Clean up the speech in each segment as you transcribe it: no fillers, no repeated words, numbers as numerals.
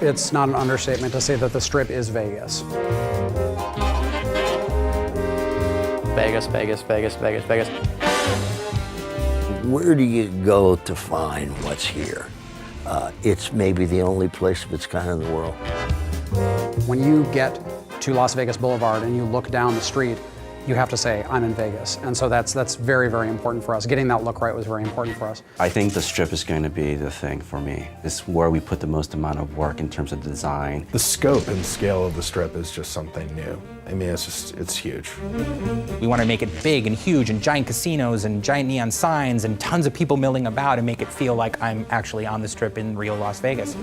It's not an understatement to say that the Strip is Vegas. Vegas, Vegas, Vegas, Vegas, Vegas. Where do you go to find what's here? It's maybe the only place of its kind in the world. When you get to Las Vegas Boulevard and you look down the street, you have to say, I'm in Vegas. And so that's very, very important for us. Getting that look right was very important for us. I think the Strip is going to be the thing for me. It's where we put the most amount of work in terms of design. The scope and scale of the Strip is just something new. I mean, it's huge. We want to make it big and huge and giant casinos and giant neon signs and tons of people milling about and make it feel like I'm actually on the Strip in real Las Vegas.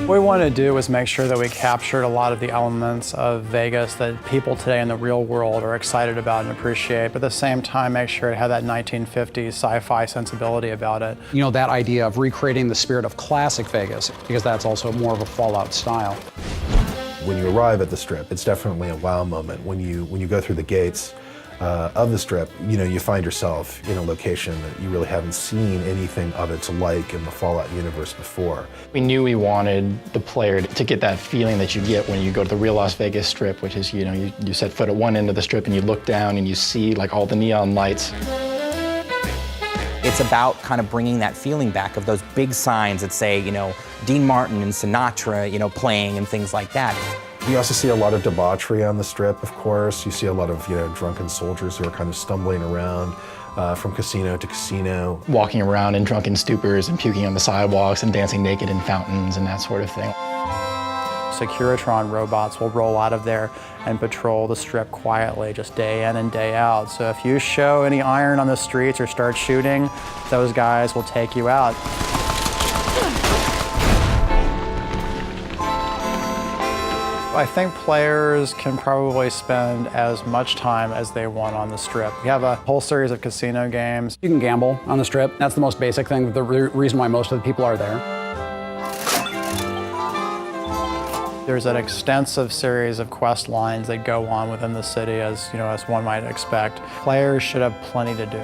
What we wanted to do was make sure that we captured a lot of the elements of Vegas that people today in the real world are excited about and appreciate, but at the same time make sure it had that 1950s sci-fi sensibility about it. You know, that idea of recreating the spirit of classic Vegas, because that's also more of a Fallout style. When you arrive at the Strip, it's definitely a wow moment. When you go through the gates of the Strip, you know, you find yourself in a location that you really haven't seen anything of its like in the Fallout universe before. We knew we wanted the player to get that feeling that you get when you go to the real Las Vegas Strip, which is, you know, you set foot at one end of the Strip and you look down and you see like all the neon lights. It's about kind of bringing that feeling back of those big signs that say, you know, Dean Martin and Sinatra, you know, playing and things like that. You also see a lot of debauchery on the Strip, of course. You see a lot of, you know, drunken soldiers who are kind of stumbling around from casino to casino. Walking around in drunken stupors and puking on the sidewalks and dancing naked in fountains and that sort of thing. Securitron robots will roll out of there and patrol the Strip quietly, just day in and day out. So if you show any iron on the streets or start shooting, those guys will take you out. I think players can probably spend as much time as they want on the Strip. We have a whole series of casino games. You can gamble on the Strip. That's the most basic thing, the reason why most of the people are there. There's an extensive series of quest lines that go on within the city, as you know, as one might expect. Players should have plenty to do.